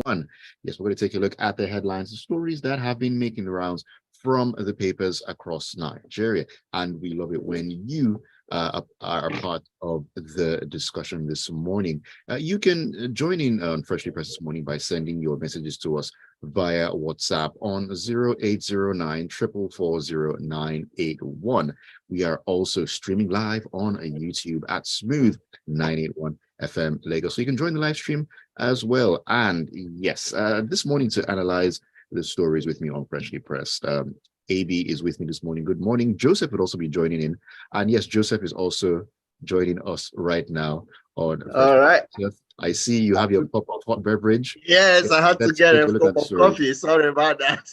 one. Yes, we're going to take a look at the headlines, the stories that have been making the rounds from the papers across Nigeria. And we love it when you are part of the discussion this morning. You can join in on Freshly Pressed this morning by sending your messages to us via WhatsApp on 0809 444 0981. We are also streaming live on YouTube at Smooth 981 FM Lagos. So you can join the live stream as well. And yes, this morning to analyze the stories with me on Freshly Pressed, AB is with me this morning. Good morning. Joseph would also be joining in. And yes, Joseph is also joining us right now on All right. I see you have your cup of hot beverage. Yes, I had to get a cup of coffee. Sorry about that.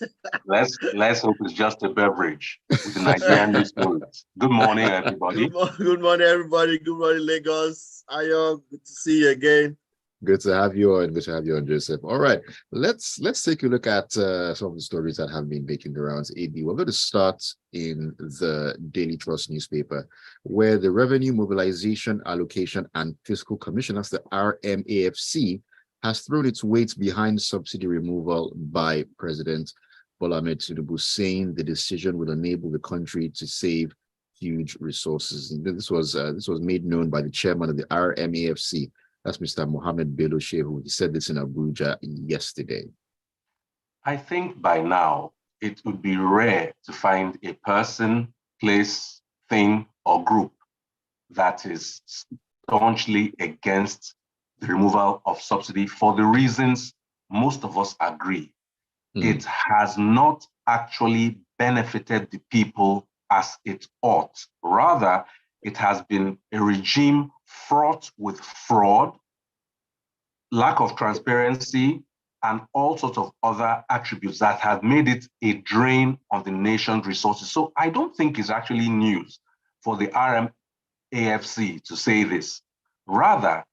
Let's hope it's just a beverage with the Nigerian news stories. Good morning, everybody. Good morning, everybody. Good morning, Lagos. Ayo, good to see you again. Good to have you on. Good to have you on, Joseph. All right, let's take a look at some of the stories that have been making the rounds. AB, we're going to start in the Daily Trust newspaper, where the Revenue Mobilization, Allocation and Fiscal Commission, that's the RMAFC, has thrown its weight behind subsidy removal by President Bola Ahmed Tinubu, saying the decision will enable the country to save huge resources. And this was made known by the chairman of the RMAFC. That's Mr. Mohammed Bello Shehu. He said this in Abuja yesterday. I think by now it would be rare to find a person, place, thing, or group that is staunchly against the removal of subsidy for the reasons most of us agree. It has not actually benefited the people as it ought. Rather, it has been a regime fraught with fraud, lack of transparency, and all sorts of other attributes that have made it a drain on the nation's resources. So I don't think it's actually news for the RMAFC to say this. Rather,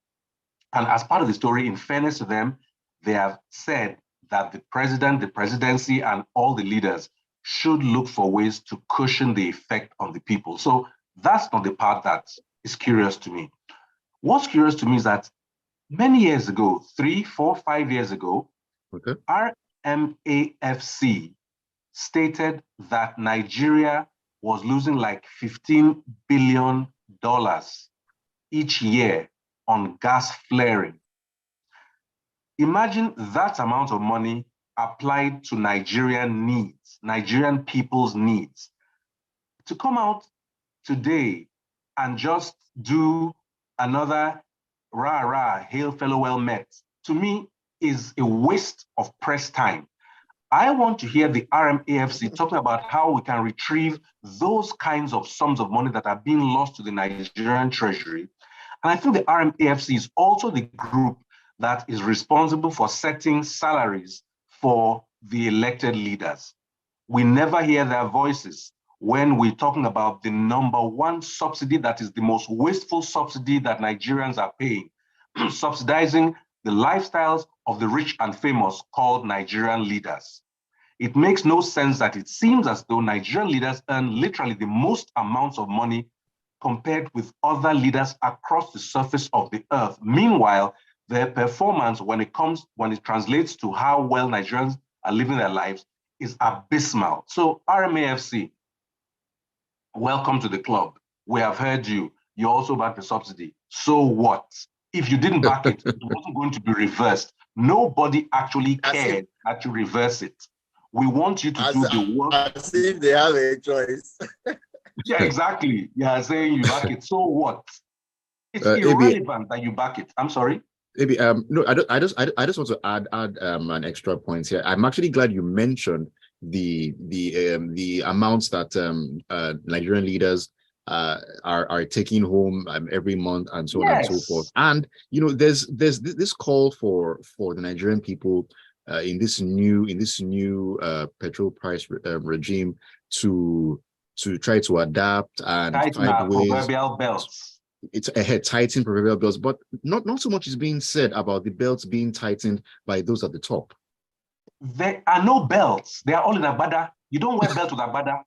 and as part of the story, in fairness to them, they have said that the president, the presidency, and all the leaders should look for ways to cushion the effect on the people. So that's not the part that is curious to me. What's curious to me is that many years ago, 3, 4, 5 years ago, RMAFC stated that Nigeria was losing like $15 billion each year on gas flaring. Imagine that amount of money applied to Nigerian needs, Nigerian people's needs. To come out today and just do another rah, hail fellow well met, to me is a waste of press time. I want to hear the RMAFC talking about how we can retrieve those kinds of sums of money that are being lost to the Nigerian treasury. And I think the RMAFC is also the group that is responsible for setting salaries for the elected leaders. We never hear their voices when we're talking about the number one subsidy that is the most wasteful subsidy that Nigerians are paying, subsidizing the lifestyles of the rich and famous called Nigerian leaders. It makes no sense that it seems as though Nigerian leaders earn literally the most amounts of money compared with other leaders across the surface of the earth. Meanwhile, their performance when it translates to how well Nigerians are living their lives is abysmal. So RMAFC, welcome to the club. We have heard you. You also back the subsidy. So what? If you didn't back it, it wasn't going to be reversed. Nobody actually cared that you reverse it. We want you to do the work. As if they have a choice. Yeah, exactly. Yeah, saying you back it. So what? It's irrelevant that you back it. I'm sorry. Maybe no, I just want to add an extra point here. I'm actually glad you mentioned the amounts that Nigerian leaders are taking home every month and so on and so forth. And you know, there's this call for the Nigerian people in this new petrol price regime to try to adapt and find ways. Proverbial belts. It's a tighten proverbial belts, but not so much is being said about the belts being tightened by those at the top. There are no belts. They are all in agbada. You don't wear belt with agbada.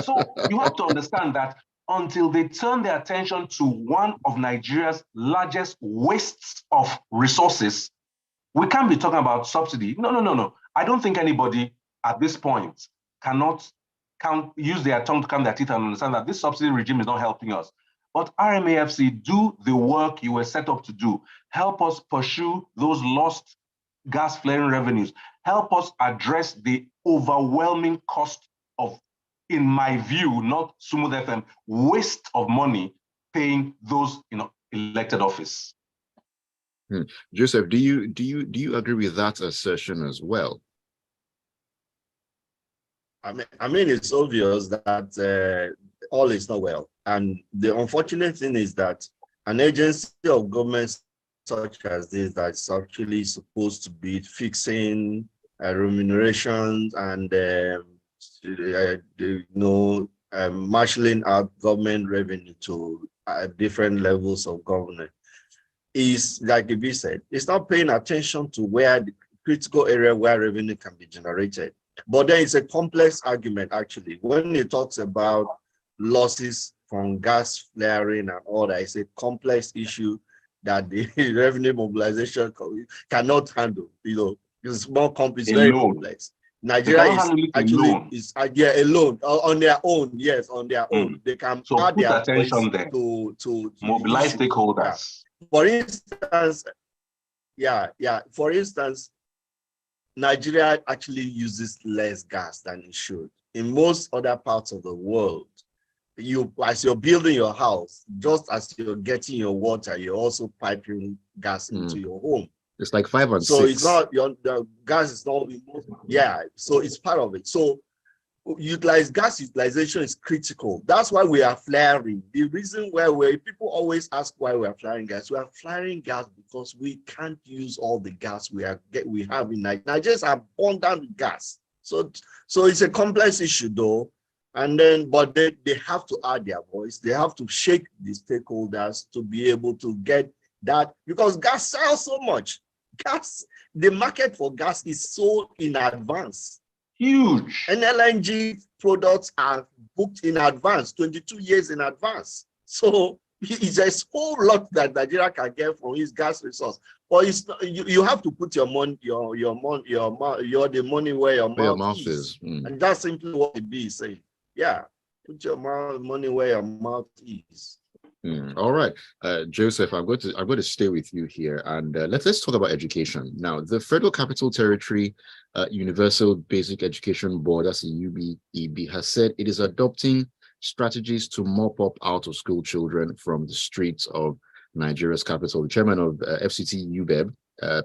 So you have to understand that until they turn their attention to one of Nigeria's largest wastes of resources, We can't be talking about subsidy. No. I don't think anybody at this point can use their tongue to calm their teeth and understand that this subsidy regime is not helping us. But RMAFC, do the work you were set up to do. Help us pursue those lost gas flaring revenues. Help us address the overwhelming cost of, in my view, not Smooth FM, waste of money paying those elected office. Joseph, do you agree with that assertion as well? I mean, it's obvious that all is not well. And the unfortunate thing is that an agency of government such as this that's actually supposed to be fixing remunerations and marshalling out government revenue to different levels of government is, like Ibi said, it's not paying attention to where the critical area where revenue can be generated. But then it's a complex argument, actually. When it talks about losses from gas flaring and all that, it's a complex issue that the revenue mobilization cannot handle. It's more complex, very complex. Nigeria is actually alone on their own. Yes, on their own, they can add their voice to mobilize stakeholders. Yeah. For instance, Nigeria actually uses less gas than it should. In most other parts of the world, as you're building your house, just as you're getting your water, you're also piping gas into your home. It's like 5 and 6. So it's not the gas is not. Yeah, so it's part of it. So gas utilization is critical. That's why we are flaring. The reason why people always ask why we are flaring gas. We are flaring gas because we can't use all the gas we have in Nigeria. Nigeria's abundant gas. So it's a complex issue though. And then, but they have to add their voice. They have to shake the stakeholders to be able to get that, because gas sells so much. The market for gas is so in advance. Huge. And LNG products are booked in advance, 22 years in advance. So it's a whole lot that Nigeria can get from its gas resource. But it's not, you have to put your money, the money where your mouth is. And that's simply what the B is saying. Yeah, put your money where your mouth is. All right, Joseph, I'm going to stay with you here, and let's talk about education now. The Federal Capital Territory Universal Basic Education Board, that's the UBEB, has said it is adopting strategies to mop up out-of-school children from the streets of Nigeria's capital. The chairman of FCT UBEB,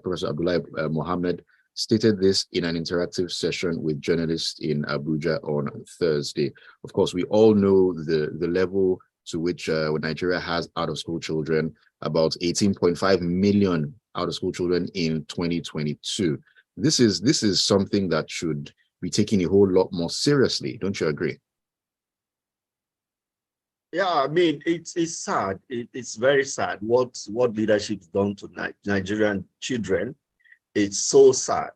Professor Abdullahi Mohammed, stated this in an interactive session with journalists in Abuja on Thursday. Of course, we all know the level to which Nigeria has out-of-school children, about 18.5 million out-of-school children in 2022. This is something that should be taken a whole lot more seriously. Don't you agree? Yeah, I mean, it's sad. It's very sad what leadership's done to Nigerian children. It's so sad.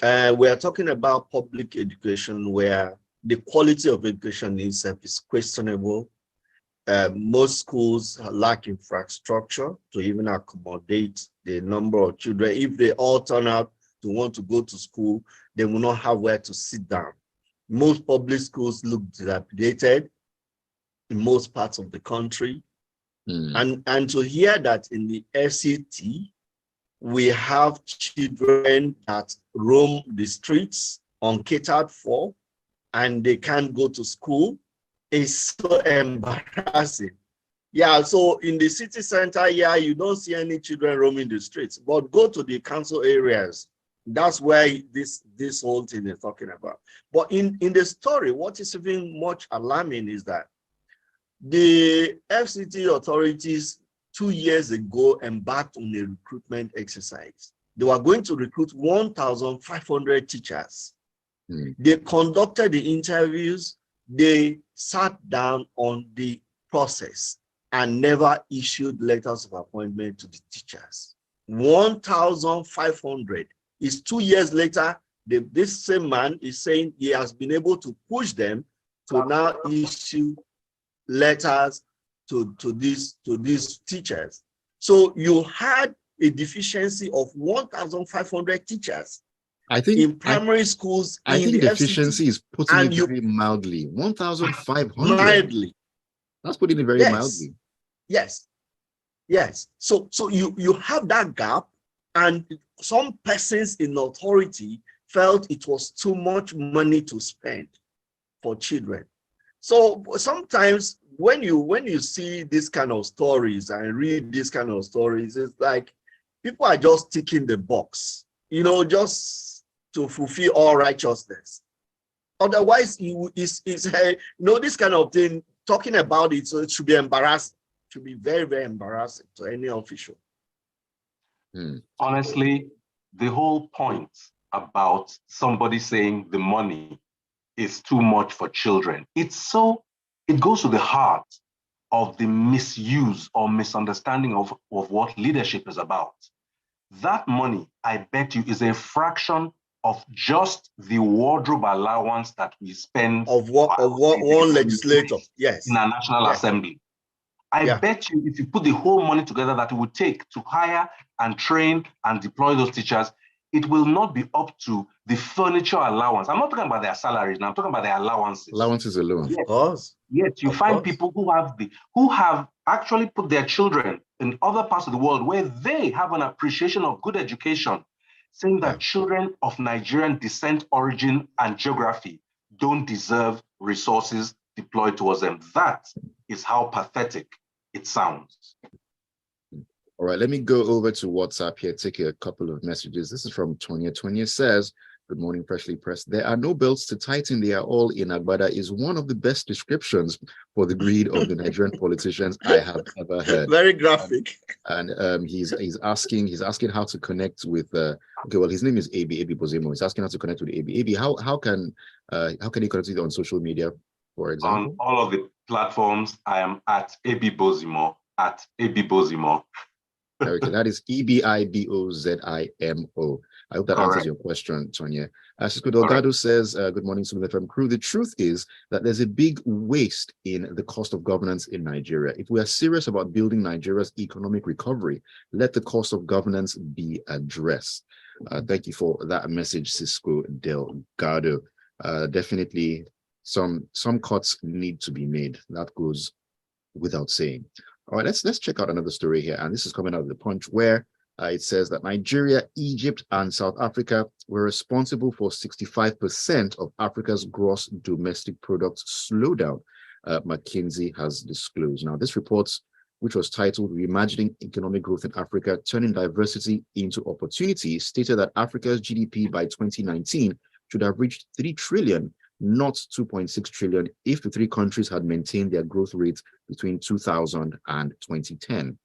We are talking about public education where the quality of education itself is questionable. Most schools lack infrastructure to even accommodate the number of children. If they all turn out to want to go to school, they will not have where to sit down. Most public schools look dilapidated in most parts of the country. And to hear that in the FCT, we have children that roam the streets uncatered for, and they can't go to school, is so embarrassing. Yeah, so in the city center, yeah, you don't see any children roaming the streets, but go to the council areas. That's where this whole thing is talking about. But in the story, what is even much alarming is that the FCT authorities 2 years ago embarked on a recruitment exercise. They were going to recruit 1,500 teachers. They conducted the interviews. They sat down on the process and never issued letters of appointment to the teachers. 1,500 is 2 years later. This same man is saying he has been able to push them to now issue letters to these teachers. So you had a deficiency of 1,500 teachers I think in primary schools I in think the deficiency FCT. is putting And it you very mildly. 1,500. mildly, That's putting it very yes, mildly. yes, yes. So you have that gap, and some persons in authority felt it was too much money to spend for children. So sometimes when you see this kind of stories and read this kind of stories, it's like people are just ticking the box, just to fulfill all righteousness. Otherwise, it's this kind of thing, talking about it, so it should be embarrassing. It should be very, very embarrassing to any official. Honestly, the whole point about somebody saying the money is too much for children, it goes to the heart of the misuse or misunderstanding of what leadership is about. That money, I bet you, is a fraction of just the wardrobe allowance that we spend of one legislator, yes, in our National Assembly. I bet you, if you put the whole money together that it would take to hire and train and deploy those teachers, it will not be up to the furniture allowance. I'm not talking about their salaries now, I'm talking about their allowances. Allowances alone. Of course. Yet you find people who have actually put their children in other parts of the world where they have an appreciation of good education, saying that children of Nigerian descent, origin, and geography don't deserve resources deployed towards them. That is how pathetic it sounds. All right, let me go over to WhatsApp here, take a couple of messages. This is from Tonya. Tonya says, good morning, freshly pressed. There are no belts to tighten, they are all in. Agbada is one of the best descriptions for the greed of the Nigerian politicians I have ever heard. Very graphic. And he's asking how to connect with okay, well, his name is AB Bozimo. He's asking how to connect with AB. AB, how can he connect with you on social media, for example? On all of the platforms, I am at AB Bozimo, at AB Bozimo. Okay, that is EBIBOZIMO. I hope that answers your question, Tonya. Cisco Delgado says, good morning, Summit FM crew. The truth is that there's a big waste in the cost of governance in Nigeria. If we are serious about building Nigeria's economic recovery, let the cost of governance be addressed. Thank you for that message, Cisco Delgado. Definitely some cuts need to be made. That goes without saying. All right, let's check out another story here, and this is coming out of the Punch, where it says that Nigeria, Egypt, and South Africa were responsible for 65% of Africa's gross domestic product slowdown, McKinsey has disclosed. Now, this report, which was titled "Reimagining Economic Growth in Africa, Turning Diversity into Opportunity," stated that Africa's GDP by 2019 should have reached 3 trillion, not 2.6 trillion, if the three countries had maintained their growth rates between 2000 and 2010.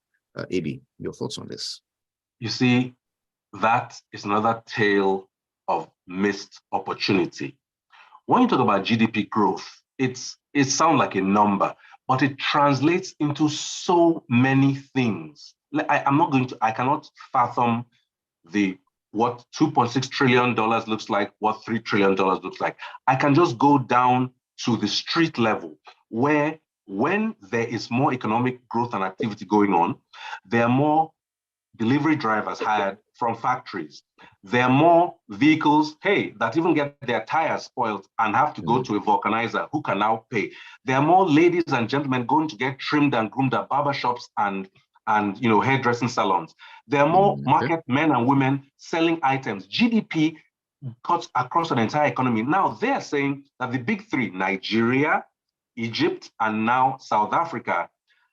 AB, your thoughts on this? You see, that is another tale of missed opportunity. When you talk about GDP growth, it sounds like a number, but it translates into so many things. I cannot fathom what $2.6 trillion looks like, what $3 trillion looks like. I can just go down to the street level, where when there is more economic growth and activity going on, there are more delivery drivers hired from factories. There are more vehicles, that even get their tires spoiled and have to go to a vulcanizer who can now pay. There are more ladies and gentlemen going to get trimmed and groomed at barbershops and hairdressing salons. There are more market men and women selling items. GDP cuts across an entire economy. Now they're saying that the big three, Nigeria, Egypt, and now South Africa,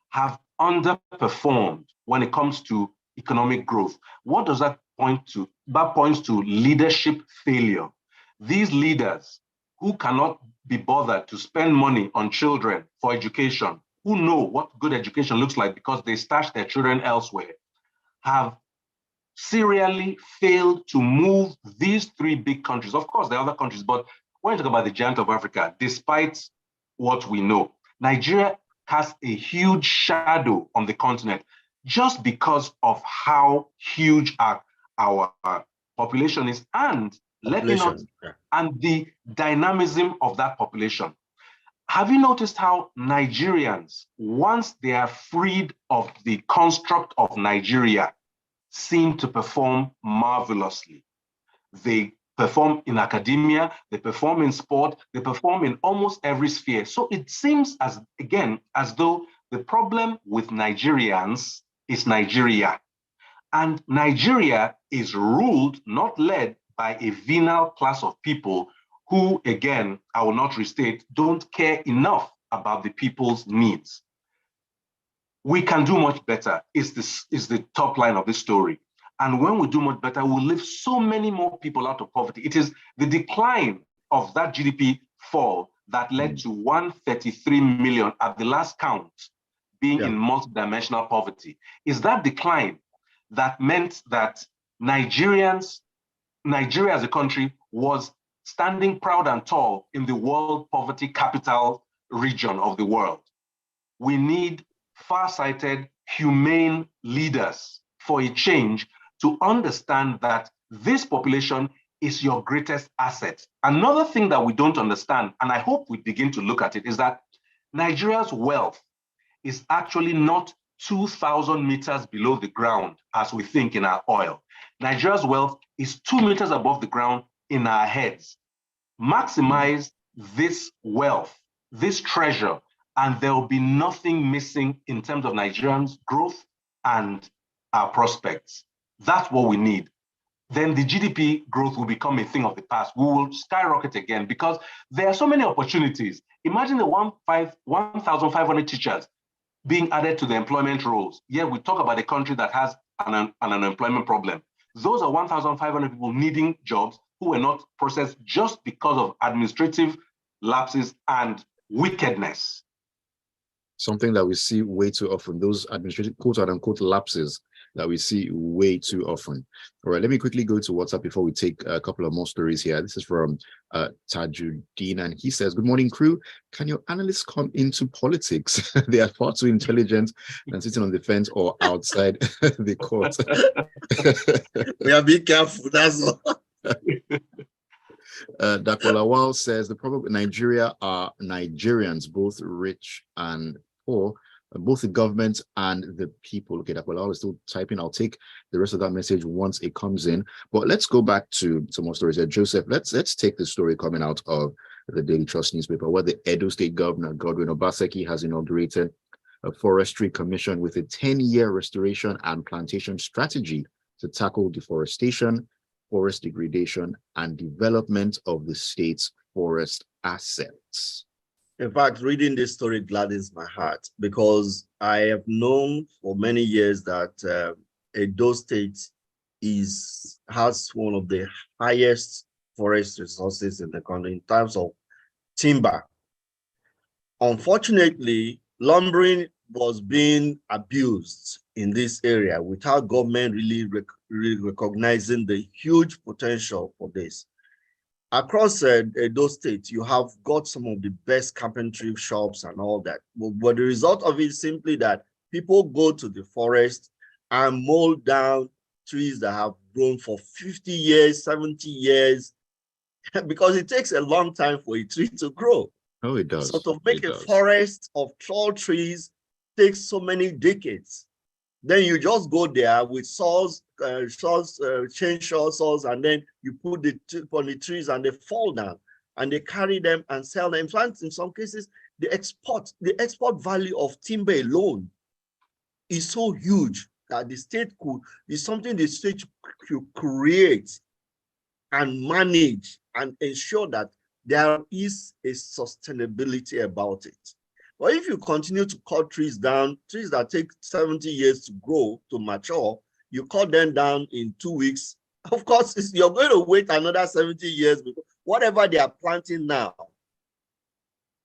have underperformed when it comes to economic growth. What does that point to? That points to leadership failure. These leaders who cannot be bothered to spend money on children for education, who know what good education looks like because they stash their children elsewhere, have serially failed to move these three big countries. Of course, there are other countries, but when you talk about the giant of Africa, despite what we know, Nigeria casts a huge shadow on the continent just because of how huge our population is, and and the dynamism of that population. Have you noticed how Nigerians, once they are freed of the construct of Nigeria, seem to perform marvelously. They perform in academia, they perform in sport, they perform in almost every sphere. So it seems as though the problem with Nigerians is Nigeria. And Nigeria is ruled, not led, by a venal class of people who, again, I will not restate, don't care enough about the people's needs. We can do much better, is the top line of this story. And when we do much better, we'll lift so many more people out of poverty. It is the decline of that GDP fall that led to 133 million at the last count being in multidimensional poverty. Is that decline that meant that Nigeria as a country was standing proud and tall in the world poverty capital region of the world. We need far-sighted, humane leaders for a change to understand that this population is your greatest asset. Another thing that we don't understand, and I hope we begin to look at it, is that Nigeria's wealth is actually not 2,000 meters below the ground as we think in our oil. Nigeria's wealth is 2 meters above the ground in our heads. Maximize this wealth, this treasure, and there will be nothing missing in terms of Nigerians' growth and our prospects. That's what we need. Then the GDP growth will become a thing of the past. We will skyrocket again because there are so many opportunities. Imagine the 1,500 teachers being added to the employment rolls. Yeah, we talk about a country that has an unemployment problem. Those are 1,500 people needing jobs who were not processed just because of administrative lapses and wickedness. Something that we see way too often, those administrative quote unquote lapses that we see way too often. All right, let me quickly go to WhatsApp before we take a couple of more stories here. This is from Tajuddin, and he says, "Good morning, crew. Can your analysts come into politics? They are far too intelligent than sitting on the fence or outside the court." We are being careful, that's all. Dakolawal says, "The problem with Nigeria are Nigerians, both rich and poor, both the government and the people." Okay, Dakolawal is still typing. I'll take the rest of that message once it comes in. But let's go back to some more stories here. Joseph, let's take the story coming out of the Daily Trust newspaper, where the Edo State Governor, Godwin Obaseki, has inaugurated a forestry commission with a 10-year restoration and plantation strategy to tackle deforestation, forest degradation, and development of the state's forest assets. In fact, reading this story gladdens my heart because I have known for many years that Edo State has one of the highest forest resources in the country in terms of timber. Unfortunately, lumbering was being abused in this area without government really recognizing the huge potential for this. Across Edo State, you have got some of the best carpentry shops and all that. But the result of it is simply that people go to the forest and mow down trees that have grown for 50 years, 70 years, because it takes a long time for a tree to grow. Oh, it does. So to make a forest of tall trees takes so many decades. Then you just go there with saws, chainsaw saws, and then you put the tip on the trees and they fall down and they carry them and sell them. In fact, in some cases, the export value of timber alone is so huge that the state is something the state could create and manage and ensure that there is a sustainability about it. But if you continue to cut trees down, trees that take 70 years to grow, to mature, you cut them down in 2 weeks. Of course, you're going to wait another 70 years because whatever they are planting now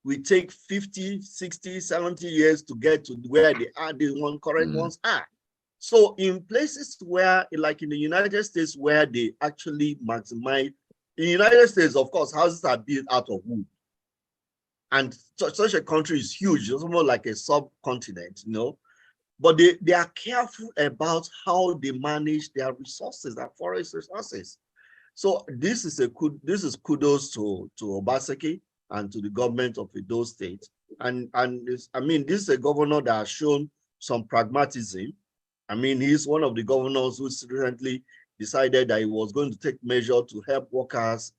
will take 50, 60, 70 years to get to where they are, the correct ones are. So in places where, like in the United States, where they actually maximize, in the United States, of course, houses are built out of wood. And such a country is huge, it's almost like a subcontinent, you know. But they are careful about how they manage their resources, their forest resources. So this is kudos to Obaseki and to the government of Edo State. And I mean, this is a governor that has shown some pragmatism I mean, he's one of the governors who recently decided that he was going to take measures to help workers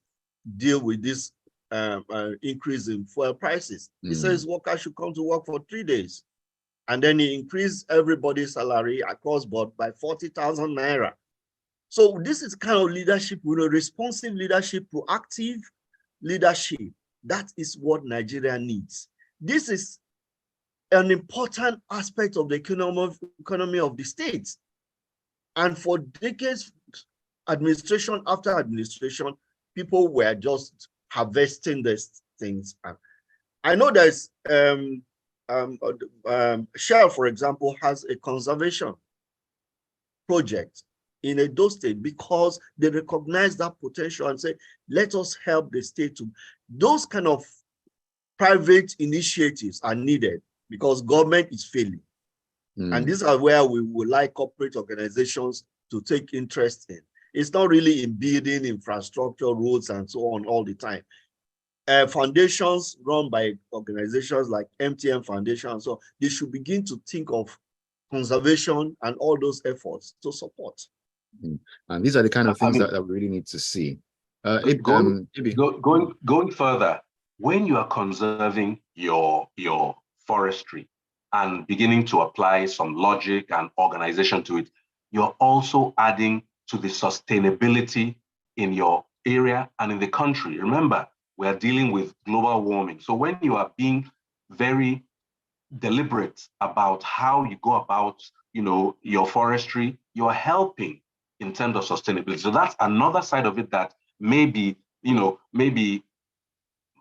deal with this increase in fuel prices. He says workers should come to work for 3 days. And then he increased everybody's salary across board by 40,000 naira. So this is kind of leadership, responsive leadership, proactive leadership. That is what Nigeria needs. This is an important aspect of the economy of the state. And for decades, administration after administration, people were just harvesting these things. I know there's Shell, for example, has a conservation project in Edo State because they recognize that potential and say, let us help the state to. Those kind of private initiatives are needed because government is failing. And these are where we would like corporate organizations to take interest in. It's not really in building infrastructure, roads, and so on all the time. Foundations run by organizations like MTN Foundation, so they should begin to think of conservation and all those efforts to support. And these are the kind of things that we really need to see. Going further, when you are conserving your forestry and beginning to apply some logic and organization to it, you're also adding to the sustainability in your area and in the country. Remember, we are dealing with global warming. So when you are being very deliberate about how you go about, your forestry, you're helping in terms of sustainability. So that's another side of it that maybe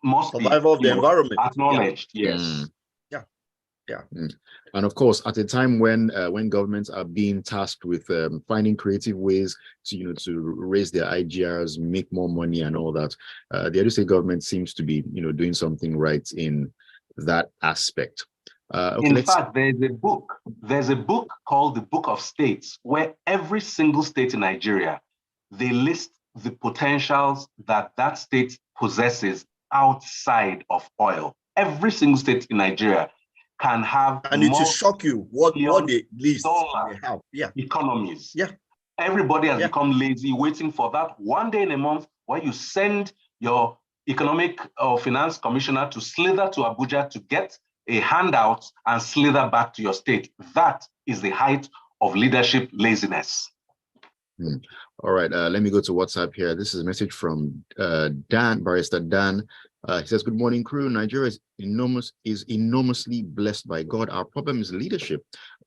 must survival of the environment acknowledged. Yes. And of course, at a time when governments are being tasked with finding creative ways to raise their IGRs, make more money, and all that, the Edo State government seems to be doing something right in that aspect. In fact, there's a book called the Book of States, where every single state in Nigeria, they list the potentials that state possesses outside of oil. Every single state in Nigeria can have, and it will shock you what they list they have. Economies. Everybody has become lazy, waiting for that one day in a month where you send your economic or finance commissioner to slither to Abuja to get a handout and slither back to your state. That is the height of leadership laziness. All right, let me go to WhatsApp here. This is a message from Dan, Barrister Dan. He says, good morning, crew. Nigeria is enormously blessed by God. Our problem is leadership.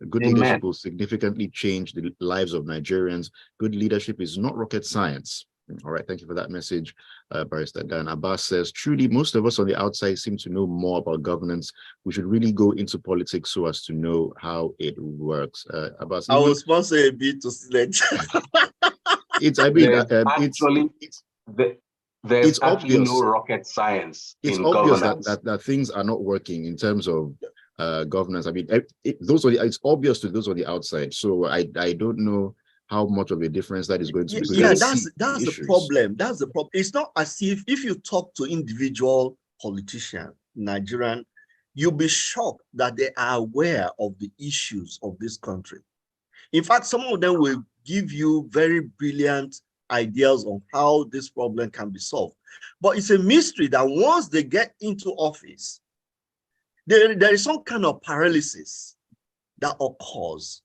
Good leadership will significantly change the lives of Nigerians. Good leadership is not rocket science. All right, thank you for that message, Barrister Dan. Abbas says, truly, most of us on the outside seem to know more about governance. We should really go into politics so as to know how it works. Abbas, I will sponsor a bit to Sledge. There's actually no rocket science. It's in obvious governance. that things are not working in terms of governance. I mean, it's obvious to those on the outside. So I don't know how much of a difference that is going to be. That's the problem. That's the problem. It's not as if you talk to individual politicians, Nigerian, you'll be shocked that they are aware of the issues of this country. In fact, some of them will give you very brilliant ideas on how this problem can be solved. But it's a mystery that once they get into office, there is some kind of paralysis that occurs.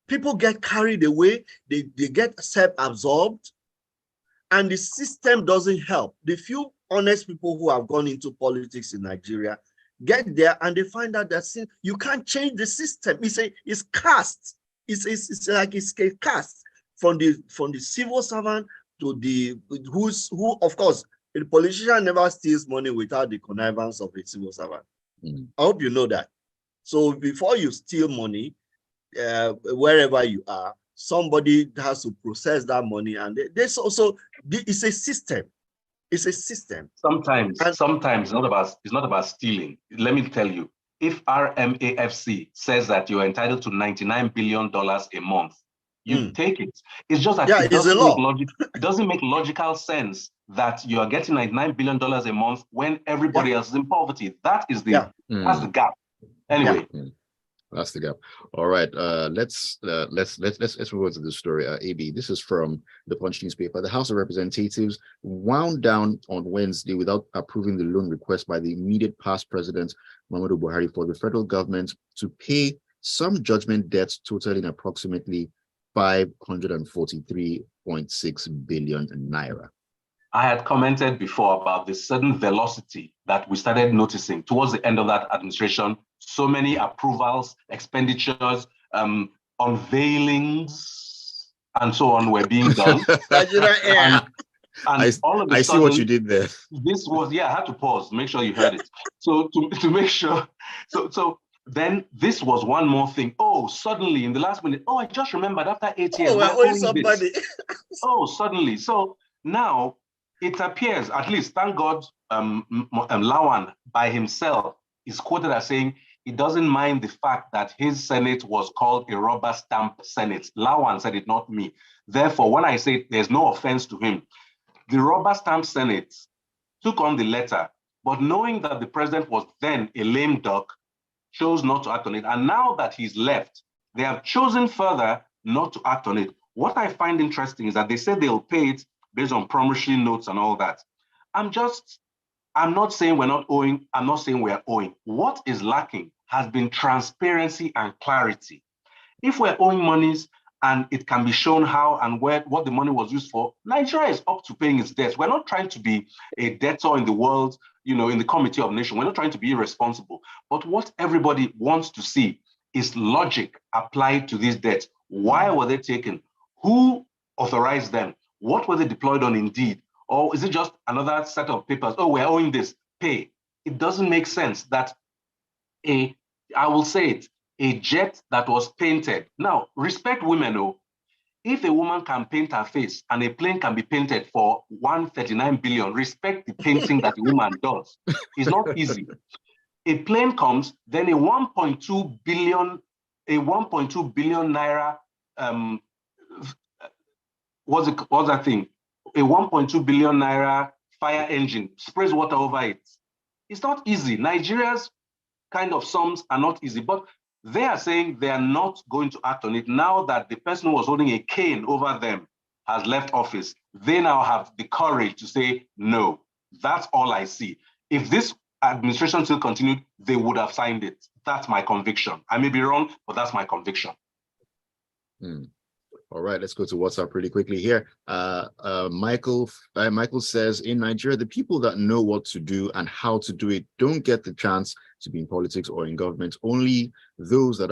People get carried away, they get self-absorbed, and the system doesn't help. The few honest people who have gone into politics in Nigeria get there and they find out that you can't change the system. It's cast. It's like it's cast from the civil servant to who of course the politician never steals money without the connivance of a civil servant. I hope you know that. So before you steal money, wherever you are, somebody has to process that money, and it's a system. It's a system. Sometimes it's not about stealing. Let me tell you, if RMAFC says that you're entitled to $99 billion a month, you take it. It's just that it doesn't make logical sense that you are getting $99 billion a month when everybody else is in poverty. That is that's the gap. Anyway. That's the gap. All right. Let's move on to this story. AB, this is from the Punch newspaper. The House of Representatives wound down on Wednesday without approving the loan request by the immediate past president Muhammadu Buhari for the federal government to pay some judgment debts totaling approximately 543.6 billion naira. I had commented before about the sudden velocity that we started noticing towards the end of that administration. So many approvals, expenditures, unveilings, and so on were being done. and all of a sudden, I see what you did there. This was, I had to pause, make sure you heard it. So to make sure, so then this was one more thing. Oh, suddenly in the last minute, I just remembered after 8 years. Oh, we're owing somebody. Suddenly. So now it appears, at least, thank God, Lawan by himself is quoted as saying he doesn't mind the fact that his Senate was called a rubber stamp Senate. Lawan said it, not me. Therefore, when I say there's no offense to him, the rubber stamp Senate took on the letter, but knowing that the president was then a lame duck, chose not to act on it. And now that he's left, they have chosen further not to act on it. What I find interesting is that they said they'll pay it based on promissory notes and all that. I'm not saying we're not owing. I'm not saying we're owing. What is lacking has been transparency and clarity. If we're owing monies and it can be shown how and what the money was used for, Nigeria is up to paying its debts. We're not trying to be a debtor in the world, in the Committee of Nations. We're not trying to be irresponsible. But what everybody wants to see is logic applied to these debts. Why were they taken? Who authorized them? What were they deployed on indeed? Or is it just another set of papers? Oh, we're owing this, pay. It doesn't make sense that I will say it, a jet that was painted. Now, respect women, if a woman can paint her face and a plane can be painted for 139 billion, respect the painting that the woman does. It's not easy. A plane comes, then a 1.2 billion naira, what's that thing? A 1.2 billion naira fire engine sprays water over it. It's not easy. Nigeria's kind of sums are not easy, but they are saying they are not going to act on it now that the person who was holding a cane over them has left office. They now have the courage to say, no, that's all I see. If this administration still continued, they would have signed it. That's my conviction. I may be wrong, but that's my conviction. All right, let's go to WhatsApp really quickly here. Michael says, in Nigeria, the people that know what to do and how to do it don't get the chance to be in politics or in government. Only those that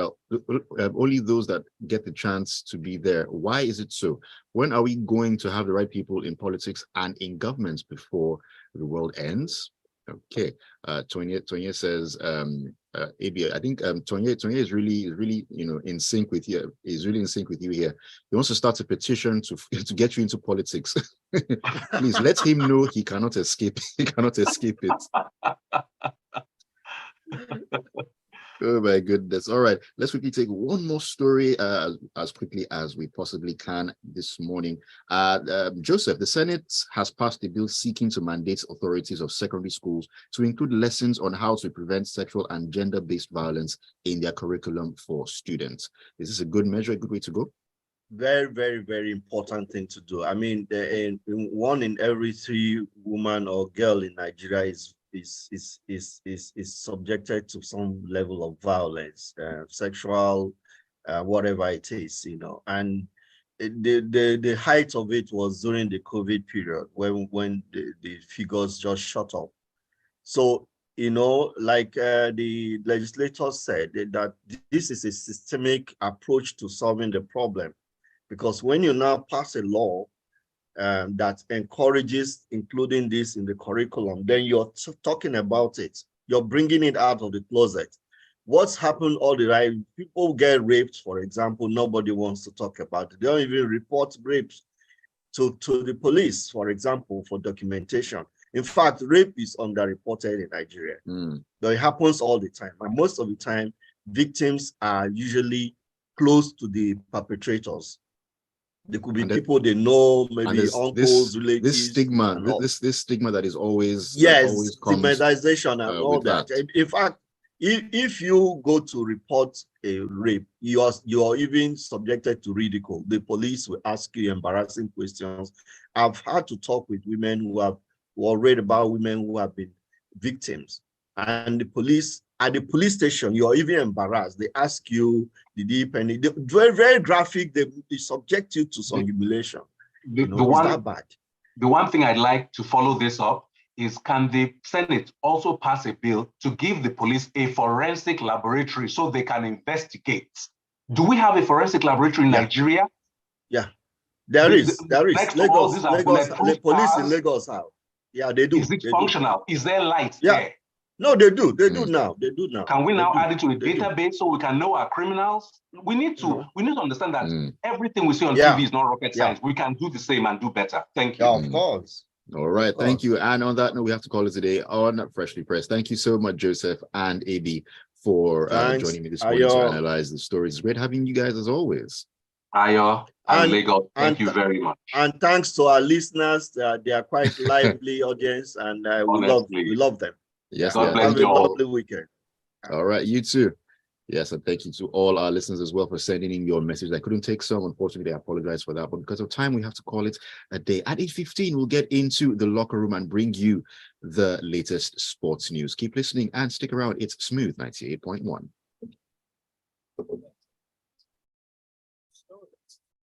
get the chance to be there. Why is it so? When are we going to have the right people in politics and in governments before the world ends? Okay, Tonya says, AB, I think Tonya is really in sync with you. Is really in sync with you here. He wants to start a petition to get you into politics. Please let him know he cannot escape. He cannot escape it. Oh my goodness. All right, let's quickly take one more story as quickly as we possibly can this morning. Joseph, the Senate has passed a bill seeking to mandate authorities of secondary schools to include lessons on how to prevent sexual and gender-based violence in their curriculum for students. Is this a good measure, a good way to go? Very, very, very important thing to do. I mean, one in every 3 woman or girl in Nigeria is subjected to some level of violence, sexual, whatever it is, and the height of it was during the COVID period when the figures just shot up. So, like the legislators said, that this is a systemic approach to solving the problem, because when you now pass a law that encourages including this in the curriculum, then you're talking about it. You're bringing it out of the closet. What's happened all the time? People get raped, for example. Nobody wants to talk about it. They don't even report rapes to the police, for example, for documentation. In fact, rape is underreported in Nigeria. But it happens all the time. And most of the time, victims are usually close to the perpetrators. There could be people they know, maybe uncles, relatives. This stigma that is always stigmatization and all that. In fact, if you go to report a rape, you are even subjected to ridicule. The police will ask you embarrassing questions. I've had to talk with women who are read about women who have been victims, and the police at the police station, you're even embarrassed. They ask you, did he penny? Very, very graphic. They subject you to some humiliation. The one thing I'd like to follow this up is, can the Senate also pass a bill to give the police a forensic laboratory so they can investigate? Do we have a forensic laboratory in Nigeria? Yeah, there is. Lagos, the police in cars. Lagos have. Yeah, they do. Is it functional? Is there light there? No, they do. They do now. They do now. Can we now add it to a database so we can know our criminals? We need to understand that everything we see on TV is not rocket science. We can do the same and do better. Thank you. Yeah, of course. All right, thank you. And on that note, we have to call it today on Freshly Pressed. Thank you so much, Joseph and AB, for joining me this morning to analyze the stories. It's great having you guys as always. Ayo and Lagos, thank you very much. And thanks to our listeners. They are quite lively audience, and we love them. Yes, God bless you all. Have a lovely weekend. All right, you too. Yes, and thank you to all our listeners as well for sending in your message. I couldn't take some, unfortunately. I apologize for that, but because of time, we have to call it a day. At 8:15, we'll get into the locker room and bring you the latest sports news. Keep listening and stick around. It's Smooth 98.1.